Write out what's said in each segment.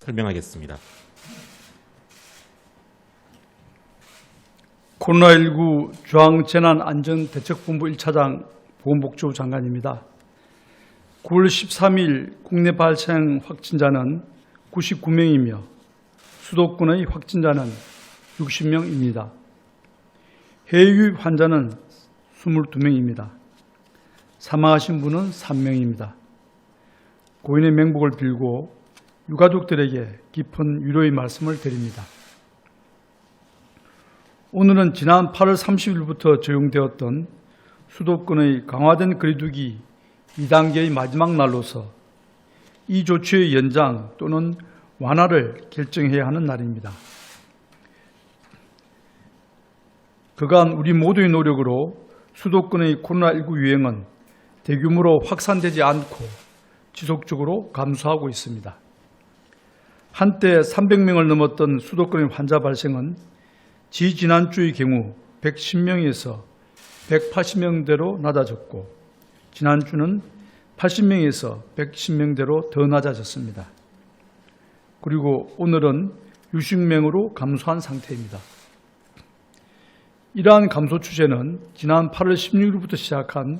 설명하겠습니다. 코로나19 중앙재난안전대책본부 1차장 보건복지부 장관입니다. 9월 13일 국내 발생 확진자는 99명이며 수도권의 확진자는 60명입니다. 해외 유입 환자는 22명입니다. 사망하신 분은 3명입니다. 고인의 명복을 빌고 유가족들에게 깊은 위로의 말씀을 드립니다. 오늘은 지난 8월 30일부터 적용되었던 수도권의 강화된 거리두기 2단계의 마지막 날로서 이 조치의 연장 또는 완화를 결정해야 하는 날입니다. 그간 우리 모두의 노력으로 수도권의 코로나19 유행은 대규모로 확산되지 않고 지속적으로 감소하고 있습니다. 한때 300명을 넘었던 수도권의 환자 발생은 지난주의 경우 110명에서 180명대로 낮아졌고 지난주는 80명에서 110명대로 더 낮아졌습니다. 그리고 오늘은 60명으로 감소한 상태입니다. 이러한 감소 추세는 지난 8월 16일부터 시작한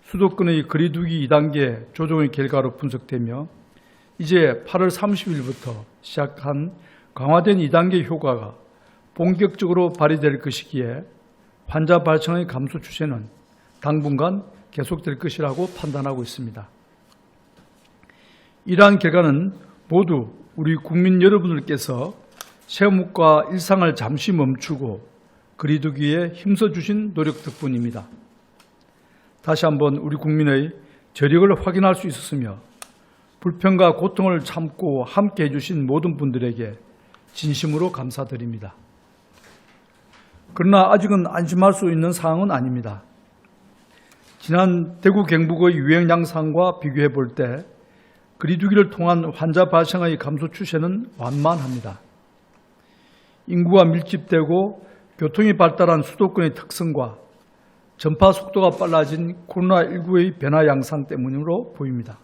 수도권의 거리두기 2단계 조정의 결과로 분석되며 이제 8월 30일부터 시작한 강화된 2단계 효과가 본격적으로 발휘될 것이기에 환자 발생의 감소 추세는 당분간 계속될 것이라고 판단하고 있습니다. 이러한 결과는 모두 우리 국민 여러분들께서 생업과 일상을 잠시 멈추고 거리두기에 힘써주신 노력 덕분입니다. 다시 한번 우리 국민의 저력을 확인할 수 있었으며 불평과 고통을 참고 함께 해주신 모든 분들에게 진심으로 감사드립니다. 그러나 아직은 안심할 수 있는 상황은 아닙니다. 지난 대구 경북의 유행 양상과 비교해 볼 때 거리두기를 통한 환자 발생의 감소 추세는 완만합니다. 인구가 밀집되고 교통이 발달한 수도권의 특성과 전파 속도가 빨라진 코로나19의 변화 양상 때문으로 보입니다.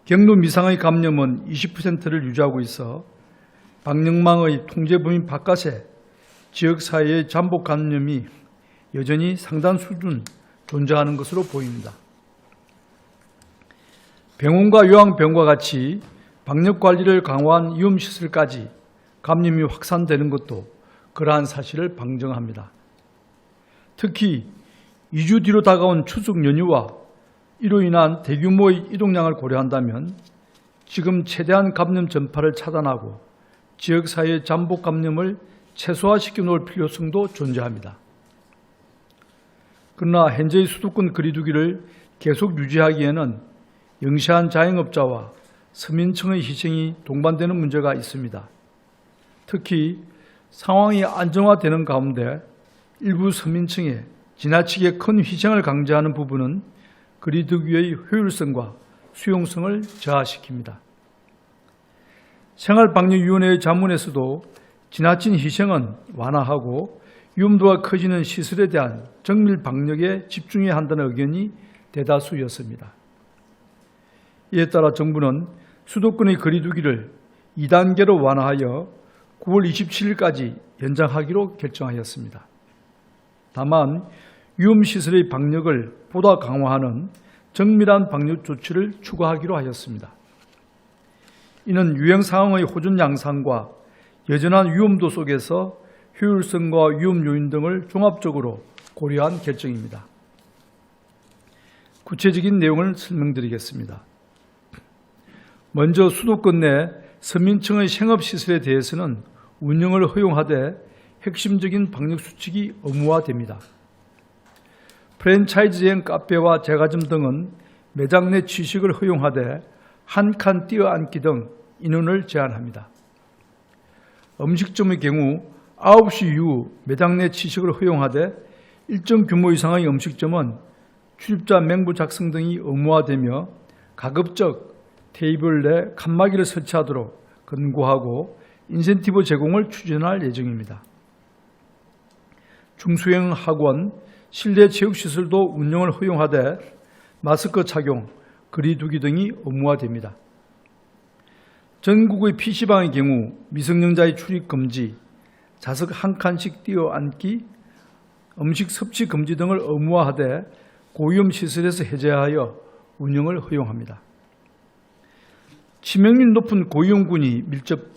경로 미상의 감염은 20%를 유지하고 있어 방역망의 통제 범위 바깥에 지역사회의 잠복 감염이 여전히 상당 수준 존재하는 것으로 보입니다. 병원과 요양병원과 같이 방역관리를 강화한 위험시설까지 감염이 확산되는 것도 그러한 사실을 방증합니다. 특히 2주 뒤로 다가온 추석 연휴와 이로 인한 대규모의 이동량을 고려한다면 지금 최대한 감염 전파를 차단하고 지역사회의 잠복 감염을 최소화시켜 놓을 필요성도 존재합니다. 그러나 현재의 수도권 거리두기를 계속 유지하기에는 영세한 자영업자와 서민층의 희생이 동반되는 문제가 있습니다. 특히 상황이 안정화되는 가운데 일부 서민층에 지나치게 큰 희생을 강조하는 부분은 거리두기의 효율성과 수용성을 저하시킵니다. 생활방역위원회의 자문에서도 지나친 희생은 완화하고 위험도가 커지는 시설에 대한 정밀 방역에 집중해야 한다는 의견이 대다수였습니다. 이에 따라 정부는 수도권의 거리두기를 2단계로 완화하여 9월 27일까지 연장하기로 결정하였습니다. 다만 위험시설의 방역을 보다 강화하는 정밀한 방역 조치를 추가하기로 하였습니다. 이는 유행 상황의 호전 양상과 여전한 위험도 속에서 효율성과 위험 요인 등을 종합적으로 고려한 결정입니다. 구체적인 내용을 설명드리겠습니다. 먼저 수도권 내 서민층의 생업시설에 대해서는 운영을 허용하되 핵심적인 방역수칙이 의무화됩니다. 프랜차이즈형 카페와 제과점 등은 매장 내 취식을 허용하되 한 칸 뛰어앉기 등 인원을 제한합니다. 음식점의 경우 9시 이후 매장 내 취식을 허용하되 일정 규모 이상의 음식점은 출입자 명부 작성 등이 의무화되며 가급적 테이블 내 칸막이를 설치하도록 권고하고 인센티브 제공을 추진할 예정입니다. 중소형 학원, 실내 체육시설도 운영을 허용하되 마스크 착용, 거리두기 등이 의무화됩니다. 전국의 PC방의 경우 미성년자의 출입 금지, 좌석 한 칸씩 띄어 앉기, 음식 섭취 금지 등을 의무화하되 고위험 시설에서 해제하여 운영을 허용합니다. 치명률 높은 고위험군이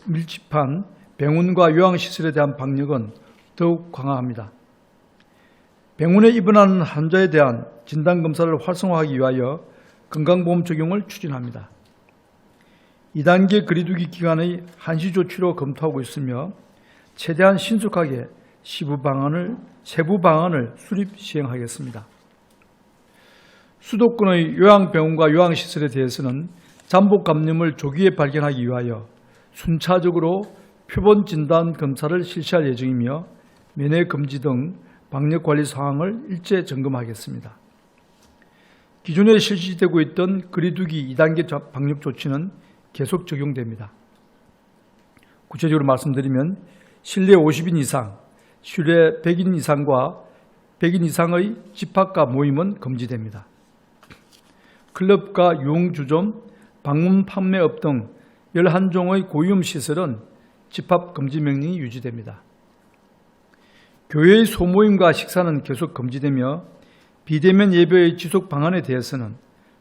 밀집한 병원과 요양시설에 대한 방역은 더욱 강화합니다. 병원에 입원하는 환자에 대한 진단검사를 활성화하기 위하여 건강보험 적용을 추진합니다. 2단계 거리두기 기간의 한시조치로 검토하고 있으며 최대한 신속하게 세부 방안을 수립 시행하겠습니다. 수도권의 요양병원과 요양시설에 대해서는 잠복 감염을 조기에 발견하기 위하여 순차적으로 표본 진단 검사를 실시할 예정이며 면회 금지 등 방역관리 사항을 일제 점검하겠습니다. 기존에 실시되고 있던 거리두기 2단계 방역 조치는 계속 적용됩니다. 구체적으로 말씀드리면 실내 50인 이상, 실내 100인 이상과 100인 이상의 집합과 모임은 금지됩니다. 클럽과 유흥주점, 방문 판매업 등 11종의 고위험 시설은 집합 금지 명령이 유지됩니다. 교회의 소모임과 식사는 계속 금지되며 비대면 예배의 지속 방안에 대해서는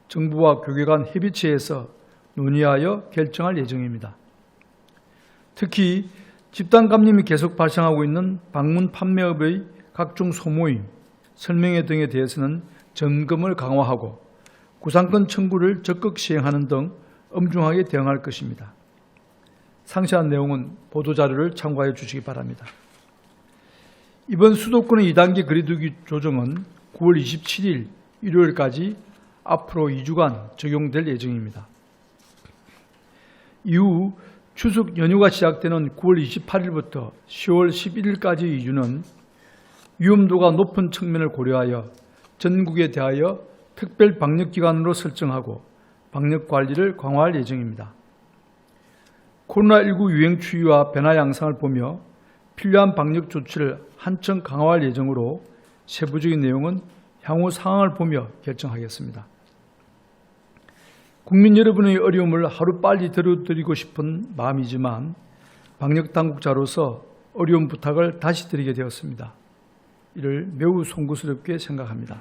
정부와 교회 간 협의체에서 논의하여 결정할 예정입니다. 특히 집단 감염이 계속 발생하고 있는 방문 판매업의 각종 소모임, 설명회 등에 대해서는 점검을 강화하고 구상권 청구를 적극 시행하는 등 엄중하게 대응할 것입니다. 상세한 내용은 보도자료를 참고해 주시기 바랍니다. 이번 수도권의 2단계 거리두기 조정은 9월 27일 일요일까지 앞으로 2주간 적용될 예정입니다. 이후 추석 연휴가 시작되는 9월 28일부터 10월 11일까지의 2주는 위험도가 높은 측면을 고려하여 전국에 대하여 특별 방역기간으로 설정하고 방역관리를 강화할 예정입니다. 코로나19 유행 추이와 변화 양상을 보며 필요한 방역 조치를 한층 강화할 예정으로 세부적인 내용은 향후 상황을 보며 결정하겠습니다. 국민 여러분의 어려움을 하루빨리 들어드리고 싶은 마음이지만 방역당국자로서 어려운 부탁을 다시 드리게 되었습니다. 이를 매우 송구스럽게 생각합니다.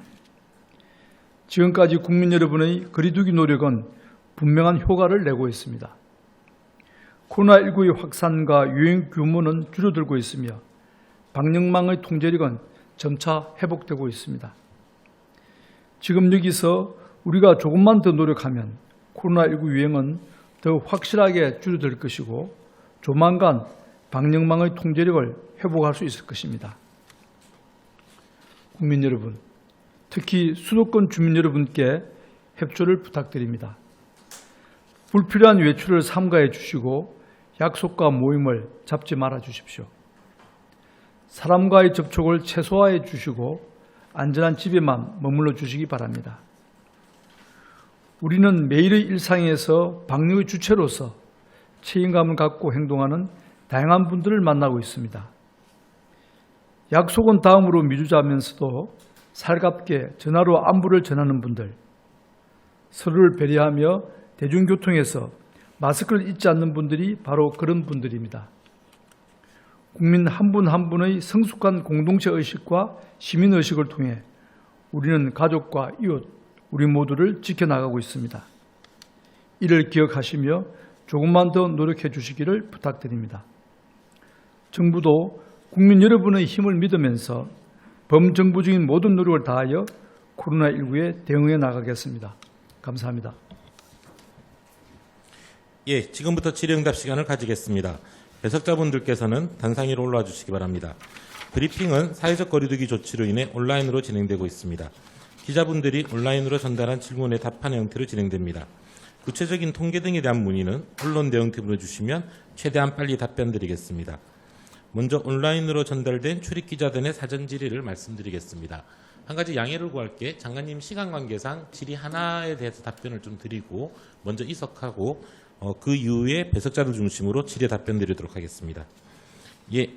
지금까지 국민 여러분의 거리두기 노력은 분명한 효과를 내고 있습니다. 코로나19의 확산과 유행 규모는 줄어들고 있으며 방역망의 통제력은 점차 회복되고 있습니다. 지금 여기서 우리가 조금만 더 노력하면 코로나19 유행은 더 확실하게 줄어들 것이고 조만간 방역망의 통제력을 회복할 수 있을 것입니다. 국민 여러분, 특히 수도권 주민 여러분께 협조를 부탁드립니다. 불필요한 외출을 삼가해 주시고 약속과 모임을 잡지 말아 주십시오. 사람과의 접촉을 최소화해 주시고 안전한 집에만 머물러 주시기 바랍니다. 우리는 매일의 일상에서 방역의 주체로서 책임감을 갖고 행동하는 다양한 분들을 만나고 있습니다. 약속은 다음으로 미루자면서도 살갑게 전화로 안부를 전하는 분들, 서로를 배려하며 대중교통에서 마스크를 잊지 않는 분들이 바로 그런 분들입니다. 국민 한 분 한 분의 성숙한 공동체 의식과 시민 의식을 통해 우리는 가족과 이웃, 우리 모두를 지켜나가고 있습니다. 이를 기억하시며 조금만 더 노력해 주시기를 부탁드립니다. 정부도 국민 여러분의 힘을 믿으면서 범정부적인 모든 노력을 다하여 코로나19에 대응해 나가겠습니다. 감사합니다. 예, 지금부터 질의응답 시간을 가지겠습니다. 배석자분들께서는 단상 위로 올라와 주시기 바랍니다. 브리핑은 사회적 거리두기 조치로 인해 온라인으로 진행되고 있습니다. 기자분들이 온라인으로 전달한 질문에 답하는 형태로 진행됩니다. 구체적인 통계 등에 대한 문의는 언론 대응팀으로 주시면 최대한 빨리 답변드리겠습니다. 먼저 온라인으로 전달된 출입기자단의 사전 질의를 말씀드리겠습니다. 한 가지 양해를 구할게. 장관님 시간 관계상 질의 하나에 대해서 답변을 좀 드리고 먼저 이석하고 그 이후에 배석자들 중심으로 질의 답변 드리도록 하겠습니다. 예,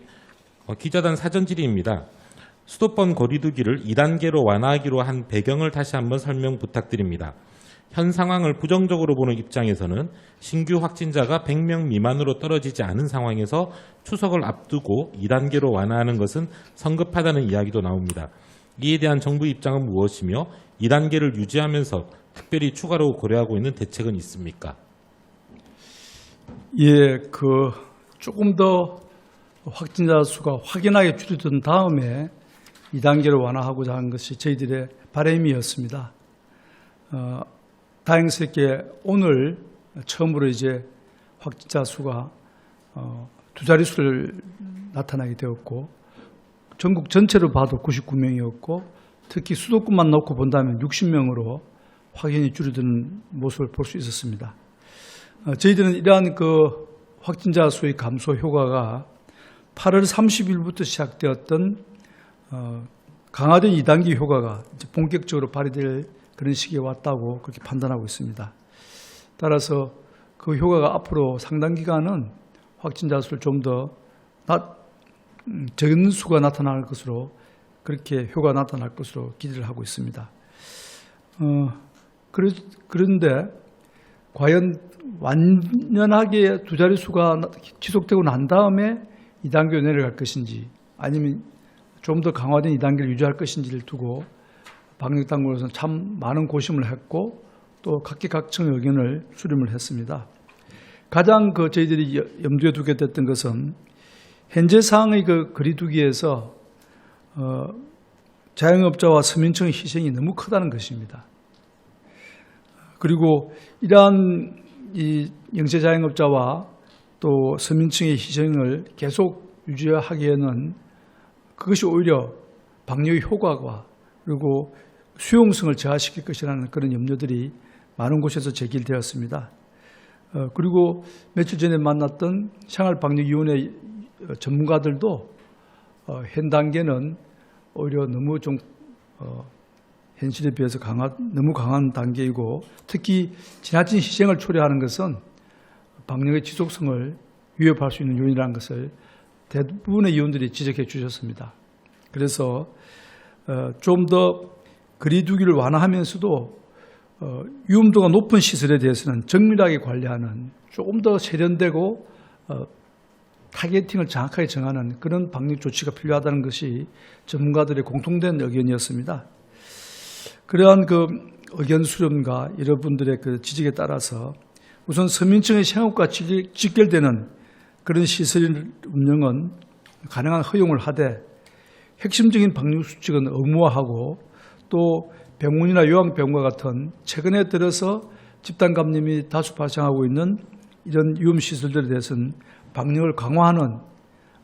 기자단 사전 질의입니다. 수도권 거리두기를 2단계로 완화하기로 한 배경을 다시 한번 설명 부탁드립니다. 현 상황을 부정적으로 보는 입장에서는 신규 확진자가 100명 미만으로 떨어지지 않은 상황에서 추석을 앞두고 2단계로 완화하는 것은 성급하다는 이야기도 나옵니다. 이에 대한 정부 입장은 무엇이며 2단계를 유지하면서 특별히 추가로 고려하고 있는 대책은 있습니까? 예, 조금 더 확진자 수가 확연하게 줄어든 다음에 2단계로 완화하고자 하는 것이 저희들의 바람이었습니다. 다행스럽게 오늘 처음으로 이제 확진자 수가 두 자릿수를 나타나게 되었고, 전국 전체로 봐도 99명이었고, 특히 수도권만 놓고 본다면 60명으로 확연히 줄어드는 모습을 볼 수 있었습니다. 저희들은 이러한 확진자 수의 감소 효과가 8월 30일부터 시작되었던 강화된 2단계 효과가 이제 본격적으로 발휘될 그런 시기에 왔다고 그렇게 판단하고 있습니다. 따라서 그 효과가 앞으로 상당 기간은 확진자 수를 좀 더 적은 수가 나타날 것으로, 그렇게 효과가 나타날 것으로 기대를 하고 있습니다. 그런데 과연 완연하게 두 자릿수가 지속되고 난 다음에 2단계로 내려갈 것인지, 아니면 좀 더 강화된 2단계를 유지할 것인지를 두고 방역당국에서는 참 많은 고심을 했고, 또 각계각층의 의견을 수렴을 했습니다. 가장 저희들이 염두에 두게 됐던 것은 현재 상황의 거리두기에서 자영업자와 서민층의 희생이 너무 크다는 것입니다. 그리고 이러한 이 영세 자영업자와 또 서민층의 희생을 계속 유지하기에는 그것이 오히려 방역의 효과가 그리고 수용성을 저하시킬 것이라는 그런 염려들이 많은 곳에서 제기되었습니다. 그리고 며칠 전에 만났던 생활방역위원회 전문가들도 현 단계는 오히려 너무 좀 현실에 비해서 너무 강한 단계이고, 특히 지나친 희생을 초래하는 것은 방역의 지속성을 위협할 수 있는 요인이라는 것을 대부분의 위원들이 지적해 주셨습니다. 그래서 좀 더 거리두기를 완화하면서도 위험도가 높은 시설에 대해서는 정밀하게 관리하는, 조금 더 세련되고 타겟팅을 정확하게 정하는 그런 방역 조치가 필요하다는 것이 전문가들의 공통된 의견이었습니다. 그러한 의견 수렴과 여러분들의 지적에 따라서 우선 서민층의 생업과 직결되는 그런 시설 운영은 가능한 허용을 하되, 핵심적인 방역 수칙은 의무화하고, 또 병원이나 요양병원과 같은 최근에 들어서 집단 감염이 다수 발생하고 있는 이런 위험시설들에 대해서는 방역을 강화하는,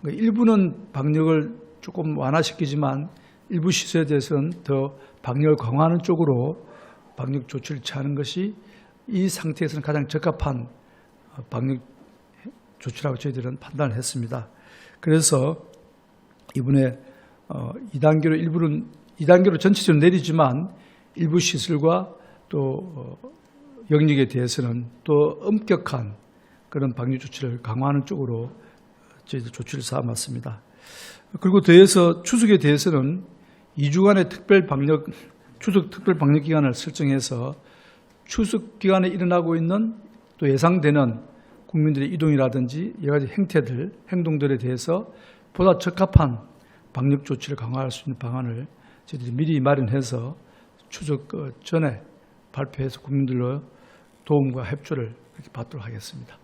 일부는 방역을 조금 완화시키지만 일부 시설에 대해서는 더 방역을 강화하는 쪽으로 방역 조치를 취하는 것이 이 상태에서는 가장 적합한 방역 조치라고 저희들은 판단을 했습니다. 그래서 이번에 2단계로 전체적으로 내리지만 일부 시설과 또 영역에 대해서는 또 엄격한 그런 방역 조치를 강화하는 쪽으로 저희들 조치를 삼았습니다. 그리고 더해서 추석에 대해서는 2주간의 추석 특별 방역 기간을 설정해서 추석 기간에 일어나고 있는 또 예상되는 국민들의 이동이라든지 여러 가지 행동들에 대해서 보다 적합한 방역 조치를 강화할 수 있는 방안을 저희들이 미리 마련해서 추석 전에 발표해서 국민들로 도움과 협조를 이렇게 받도록 하겠습니다.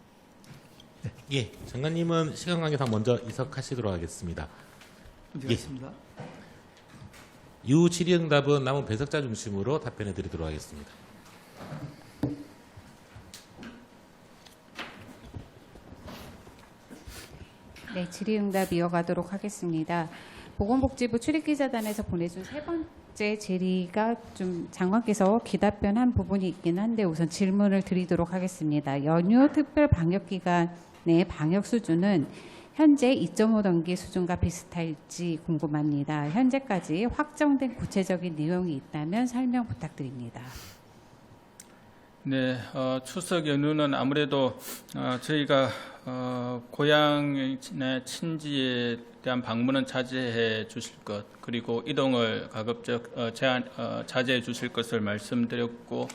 네. 예, 장관님은 시간 관계상 먼저 이석하시도록 하겠습니다. 되겠습니다. 이후 질의응답은 남은 배석자 중심으로 답변해 드리도록 하겠습니다. 네, 질의응답 이어가도록 하겠습니다. 보건복지부 출입기자단에서 보내준 세 번째 질의가 좀 장관께서 기답변한 부분이 있긴 한데 우선 질문을 드리도록 하겠습니다. 연휴 특별 방역기간의 방역 수준은 현재 2.5단계 수준과 비슷할지 궁금합니다. 현재까지 확정된 구체적인 내용이 있다면 설명 부탁드립니다. 네, 추석 연휴는 아무래도 저희가 고향이나 친지에 대한 방문은 자제해 주실 것, 그리고 이동을 가급적 자제해 주실 것을 말씀드렸고,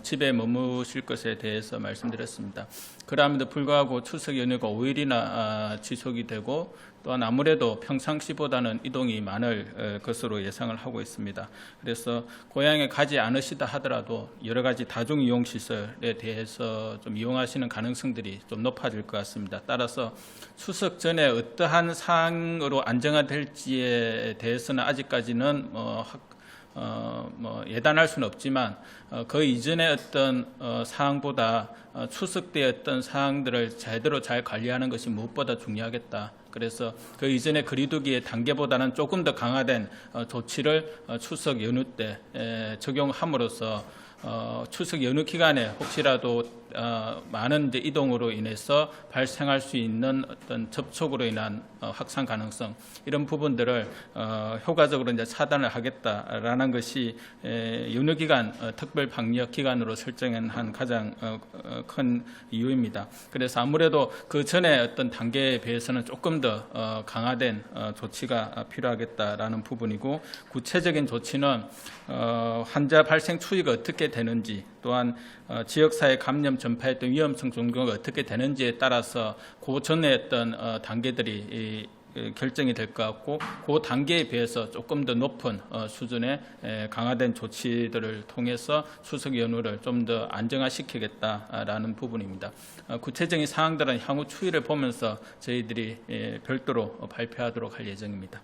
집에 머무실 것에 대해서 말씀드렸습니다. 그럼에도 불구하고 추석 연휴가 5일이나 지속이 되고 또한 아무래도 평상시보다는 이동이 많을 것으로 예상을 하고 있습니다. 그래서 고향에 가지 않으시다 하더라도 여러 가지 다중이용시설에 대해서 좀 이용하시는 가능성들이 좀 높아질 것 같습니다. 따라서 추석 전에 어떠한 사항으로 안정화될지에 대해서는 아직까지는 예단할 수는 없지만 그 이전의 어떤 사항보다 추석 때 어떤 사항들을 제대로 잘 관리하는 것이 무엇보다 중요하겠다. 그래서 그 이전의 거리두기의 단계보다는 조금 더 강화된 조치를 추석 연휴 때 적용함으로써 추석 연휴 기간에 혹시라도 많은 이제 이동으로 인해서 발생할 수 있는 어떤 접촉으로 인한 확산 가능성 이런 부분들을 효과적으로 이제 차단을 하겠다라는 것이 연휴 기간 특별 방역 기간으로 설정한 가장 큰 이유입니다. 그래서 아무래도 그 전에 어떤 단계에 비해서는 조금 더 강화된 조치가 필요하겠다라는 부분이고 구체적인 조치는 환자 발생 추이가 어떻게 되는지 또한 지역사회 감염 전파했던 위험성 정도가 어떻게 되는지에 따라서 그 전에 했던 단계들이 결정이 될 것 같고 그 단계에 비해서 조금 더 높은 수준의 강화된 조치들을 통해서 추석 연휴를 좀 더 안정화시키겠다라는 부분입니다. 구체적인 사항들은 향후 추이를 보면서 저희들이 별도로 발표하도록 할 예정입니다.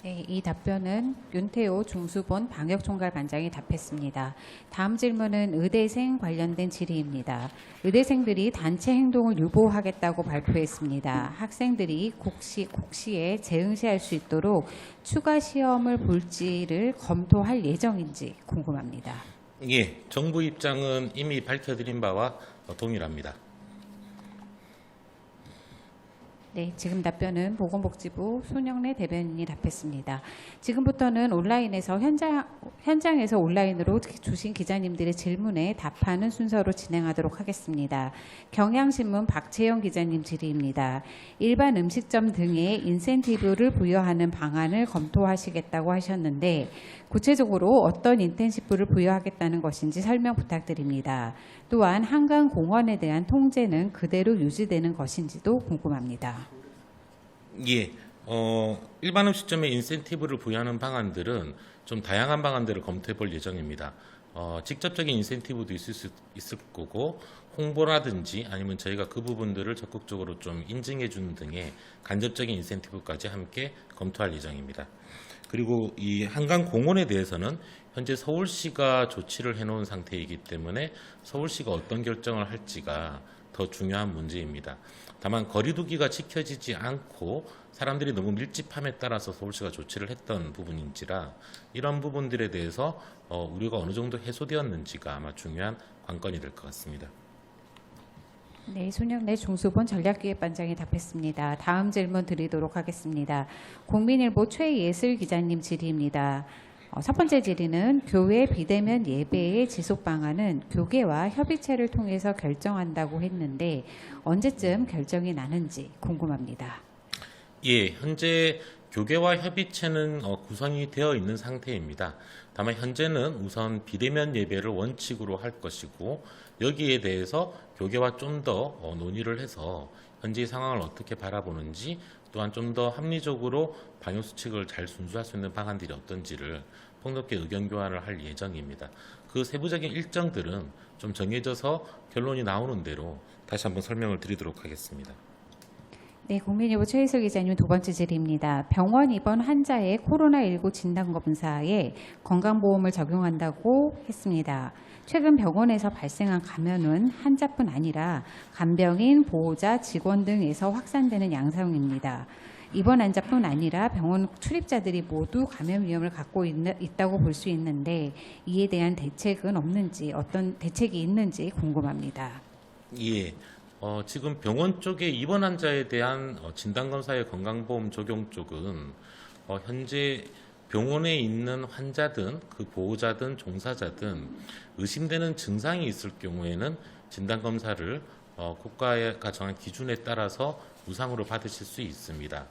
네, 이 답변은 윤태호 중수본 방역총괄반장이 답했습니다. 다음 질문은 의대생 관련된 질의입니다. 의대생들이 단체 행동을 유보하겠다고 발표했습니다. 학생들이 국시에 재응시할 수 있도록 추가 시험을 볼지를 검토할 예정인지 궁금합니다. 예, 정부 입장은 이미 밝혀드린 바와 동일합니다. 네, 지금 답변은 보건복지부 손영래 대변인이 답했습니다. 지금부터는 온라인에서 현장에서 온라인으로 주신 기자님들의 질문에 답하는 순서로 진행하도록 하겠습니다. 경향신문 박채영 기자님 질의입니다. 일반 음식점 등에 인센티브를 부여하는 방안을 검토하시겠다고 하셨는데 구체적으로 어떤 인센티브를 부여하겠다는 것인지 설명 부탁드립니다. 또한 한강공원에 대한 통제는 그대로 유지되는 것인지도 궁금합니다. 예, 일반 음식점에 인센티브를 부여하는 방안들은 좀 다양한 방안들을 검토해 볼 예정입니다. 직접적인 인센티브도 있을 거고 홍보라든지 아니면 저희가 그 부분들을 적극적으로 좀 인증해 주는 등의 간접적인 인센티브까지 함께 검토할 예정입니다. 그리고 이 한강공원에 대해서는 현재 서울시가 조치를 해놓은 상태이기 때문에 서울시가 어떤 결정을 할지가 더 중요한 문제입니다. 다만 거리두기가 지켜지지 않고 사람들이 너무 밀집함에 따라서 서울시가 조치를 했던 부분인지라 이런 부분들에 대해서 우려가 어느 정도 해소되었는지가 아마 중요한 관건이 될 것 같습니다. 네, 손영래 중수본 전략기획반장이 답했습니다. 다음 질문 드리도록 하겠습니다. 국민일보 최예슬 기자님 질의입니다. 첫 번째 질의는 교회 비대면 예배의 지속 방안은 교계와 협의체를 통해서 결정한다고 했는데 언제쯤 결정이 나는지 궁금합니다. 예, 현재 교계와 협의체는 구성이 되어 있는 상태입니다. 다만 현재는 우선 비대면 예배를 원칙으로 할 것이고 여기에 대해서 교계와 좀 더 논의를 해서 현재 상황을 어떻게 바라보는지 또한 좀 더 합리적으로 방역수칙을 잘 준수할 수 있는 방안들이 어떤지를 폭넓게 의견 교환을 할 예정입니다. 그 세부적인 일정들은 좀 정해져서 결론이 나오는 대로 다시 한번 설명을 드리도록 하겠습니다. 네, 국민일보 최희슬 기자님 두 번째 질의입니다. 병원 입원 환자의 코로나19 진단검사에 건강보험을 적용한다고 했습니다. 최근 병원에서 발생한 감염은 환자뿐 아니라 간병인, 보호자, 직원 등에서 확산되는 양상입니다. 입원 환자뿐 아니라 병원 출입자들이 모두 감염 위험을 갖고 있다고 볼 수 있는데 이에 대한 대책은 없는지 어떤 대책이 있는지 궁금합니다. 예. 지금 병원 쪽에 입원 환자에 대한 진단검사의 건강보험 적용 쪽은 현재 병원에 있는 환자든 그 보호자든 종사자든 의심되는 증상이 있을 경우에는 진단검사를 국가가 정한 기준에 따라서 무상으로 받으실 수 있습니다.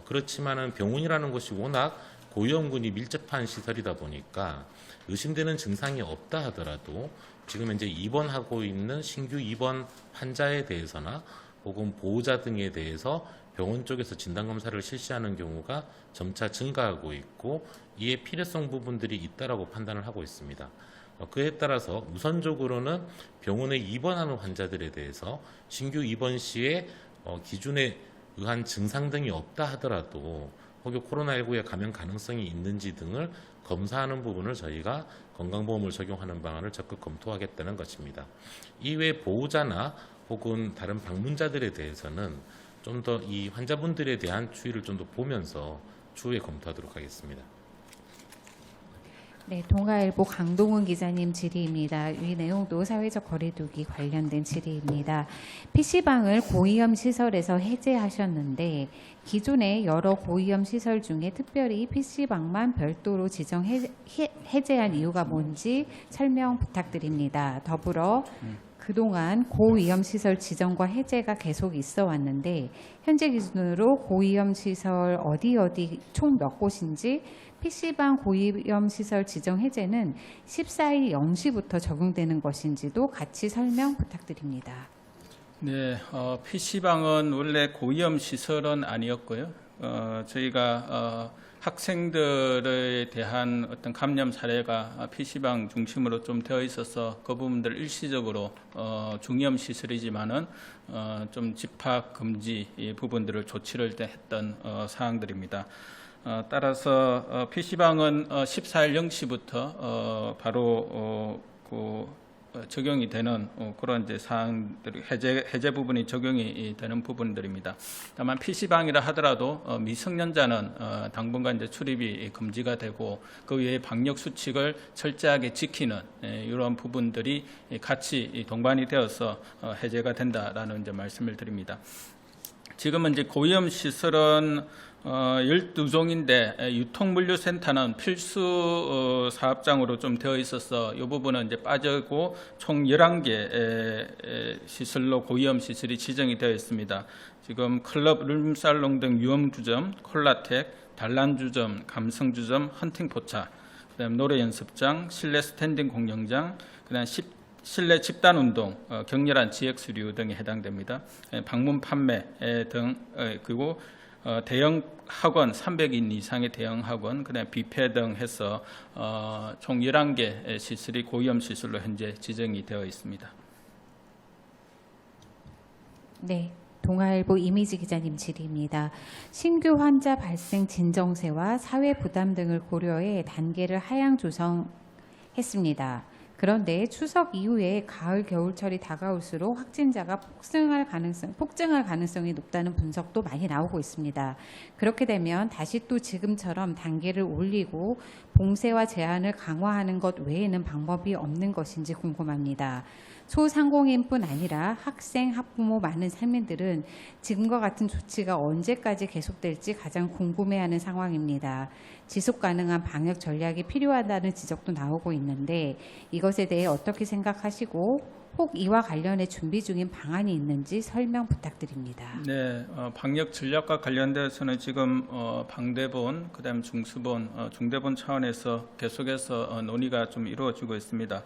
그렇지만은 병원이라는 곳이 워낙 고위험군이 밀접한 시설이다 보니까 의심되는 증상이 없다 하더라도 지금 현재 입원하고 있는 신규 입원 환자에 대해서나 혹은 보호자 등에 대해서 병원 쪽에서 진단검사를 실시하는 경우가 점차 증가하고 있고 이에 필요성 부분들이 있다라고 판단을 하고 있습니다. 그에 따라서 우선적으로는 병원에 입원하는 환자들에 대해서 신규 입원 시에 기준에 의한 증상 등이 없다 하더라도 혹여 코로나19에 감염 가능성이 있는지 등을 검사하는 부분을 저희가 건강보험을 적용하는 방안을 적극 검토하겠다는 것입니다. 이외 보호자나 혹은 다른 방문자들에 대해서는 좀 더 이 환자분들에 대한 추이를 좀 더 보면서 추후에 검토하도록 하겠습니다. 네, 동아일보 강동훈 기자님 질의입니다. 이 내용도 사회적 거리두기 관련된 질의입니다. PC방을 고위험 시설에서 해제하셨는데 기존의 여러 고위험 시설 중에 특별히 PC방만 별도로 지정 해제한 이유가 뭔지 설명 부탁드립니다. 더불어 그동안 고위험 시설 지정과 해제가 계속 있어 왔는데 현재 기준으로 고위험 시설 어디 총 몇 곳인지 PC방 고위험 시설 지정 해제는 14일 0시부터 적용되는 것인지도 같이 설명 부탁드립니다. 네, PC방은 원래 고위험 시설은 아니었고요. 저희가 학생들에 대한 어떤 감염 사례가 PC방 중심으로 좀 되어 있어서 그 부분들 일시적으로 중위험 시설이지만은 좀 집합 금지 부분들을 조치를 했던 사항들입니다. 따라서 PC방은 14일 0시부터 바로 적용이 되는 그런 이제 사항들이 해제 부분이 적용이 되는 부분들입니다. 다만 PC방이라 하더라도 미성년자는 당분간 이제 출입이 금지가 되고 그 외에 방역 수칙을 철저하게 지키는 이런 부분들이 같이 동반이 되어서 해제가 된다라는 이제 말씀을 드립니다. 지금은 이제 고위험 시설은 12종인데 유통물류센터는 필수 사업장으로 좀 되어 있어서 이 부분은 이제 빠지고 총 11개 시설로 고위험 시설이 지정이 되어 있습니다. 지금 클럽, 룸살롱 등 유흥주점, 콜라텍, 단란주점, 감성주점, 헌팅포차, 그다음 노래 연습장, 실내 스탠딩 공연장, 그다음 실내 집단운동, 격렬한 지역수류 등에 해당됩니다. 방문 판매 등 그리고 대형 학원 300인 이상의 대형 학원, 그다음에 뷔페 등 해서 총 11개 시설이 고위험 시설로 현재 지정이 되어 있습니다. 네, 동아일보 이미지 기자님 질의입니다. 신규 환자 발생 진정세와 사회 부담 등을 고려해 단계를 하향 조정했습니다. 그런데 추석 이후에 가을 겨울철이 다가올수록 확진자가 폭증할 가능성이 높다는 분석도 많이 나오고 있습니다. 그렇게 되면 다시 또 지금처럼 단계를 올리고 봉쇄와 제한을 강화하는 것 외에는 방법이 없는 것인지 궁금합니다. 소상공인뿐 아니라 학생, 학부모 많은 시민들은 지금과 같은 조치가 언제까지 계속될지 가장 궁금해하는 상황입니다. 지속 가능한 방역 전략이 필요하다는 지적도 나오고 있는데 이것에 대해 어떻게 생각하시고 혹 이와 관련해 준비 중인 방안이 있는지 설명 부탁드립니다. 네, 방역 전략과 관련돼서는 지금 방대본, 그다음 중수본, 중대본 차원에서 계속해서 논의가 좀 이루어지고 있습니다.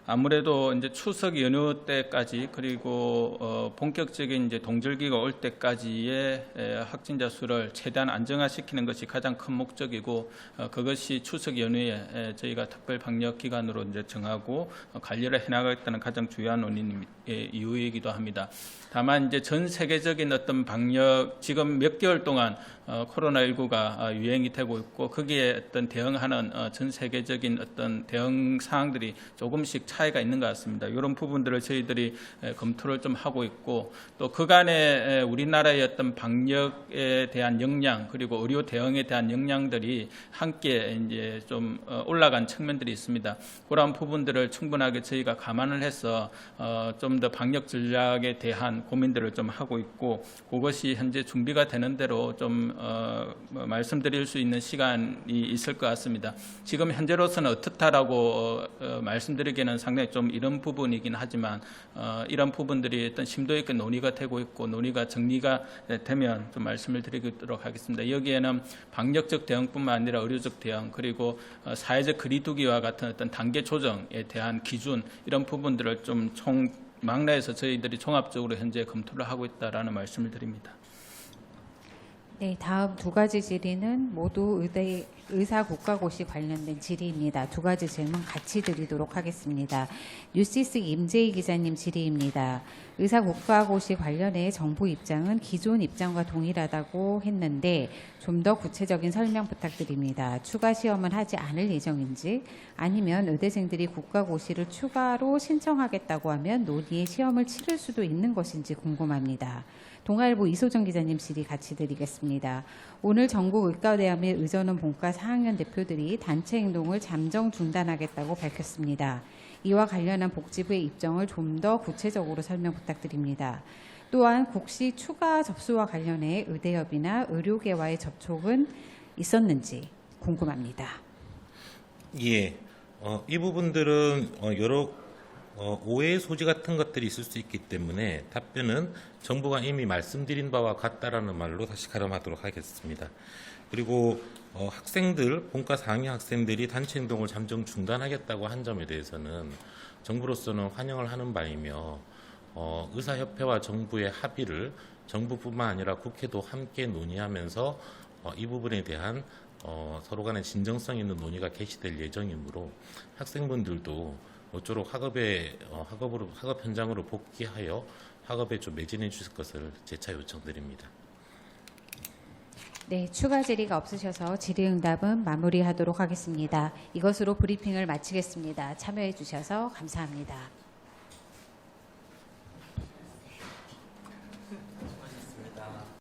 아무래도 이제 추석 연휴 때까지 그리고 본격적인 이제 동절기가 올 때까지의 확진자 수를 최대한 안정화시키는 것이 가장 큰 목적이고 그것이 추석 연휴에 저희가 특별 방역 기간으로 이제 정하고 관리를 해나가겠다는 가장 중요한 이유이기도 합니다. 다만 이제 전 세계적인 어떤 방역 지금 몇 개월 동안 코로나19가 유행이 되고 있고 거기에 어떤 대응하는 전 세계적인 어떤 대응 사항들이 조금씩 차이가 있는 것 같습니다. 이런 부분들을 저희들이 검토를 좀 하고 있고 또 그간에 우리나라의 어떤 방역에 대한 역량 그리고 의료 대응에 대한 역량들이 함께 이제 좀 올라간 측면들이 있습니다. 그런 부분들을 충분하게 저희가 감안을 해서 좀 더 방역 전략에 대한 고민들을 좀 하고 있고 그것이 현재 준비가 되는 대로 좀 말씀드릴 수 있는 시간이 있을 것 같습니다. 지금 현재로서는 어떻다라고 말씀드리기는 상당히 좀 이런 부분이긴 하지만 이런 부분들이 어떤 심도 있게 논의가 되고 있고 논의가 정리가 되면 좀 말씀을 드리도록 하겠습니다. 여기에는 방역적 대응뿐만 아니라 의료적 대응 그리고 사회적 거리두기와 같은 어떤 단계 조정에 대한 기준 이런 부분들을 좀 망라해서 저희들이 종합적으로 현재 검토를 하고 있다라는 말씀을 드립니다. 네, 다음 두 가지 질의는 모두 의사 국가고시 관련된 질의입니다. 두 가지 질문 같이 드리도록 하겠습니다. 뉴시스 임재희 기자님 질의입니다. 의사 국가고시 관련해 정부 입장은 기존 입장과 동일하다고 했는데 좀 더 구체적인 설명 부탁드립니다. 추가 시험은 하지 않을 예정인지 아니면 의대생들이 국가고시를 추가로 신청하겠다고 하면 논의에 시험을 치를 수도 있는 것인지 궁금합니다. 동아일보 이소정 기자님 질의 같이 드리겠습니다. 오늘 전국 의과대학 및 의전원 본과 4학년 대표들이 단체 행동을 잠정 중단하겠다고 밝혔습니다. 이와 관련한 복지부의 입장을 좀 더 구체적으로 설명 부탁드립니다. 또한 국시 추가 접수와 관련해 의대협이나 의료계와의 접촉은 있었는지 궁금합니다. 예, 이 부분들은 여러 오해의 소지 같은 것들이 있을 수 있기 때문에 답변은 정부가 이미 말씀드린 바와 같다라는 말로 다시 가름하도록 하겠습니다. 그리고 학생들, 본과 4학년 학생들이 단체 행동을 잠정 중단하겠다고 한 점에 대해서는 정부로서는 환영을 하는 바이며 의사협회와 정부의 합의를 정부뿐만 아니라 국회도 함께 논의하면서 이 부분에 대한 서로 간의 진정성 있는 논의가 개시될 예정이므로 학생분들도 모쪼록 학업 현장으로 복귀하여 학업에 좀 매진해 주실 것을 재차 요청드립니다. 네, 추가 질의가 없으셔서 질의응답은 마무리하도록 하겠습니다. 이것으로 브리핑을 마치겠습니다. 참여해 주셔서 감사합니다.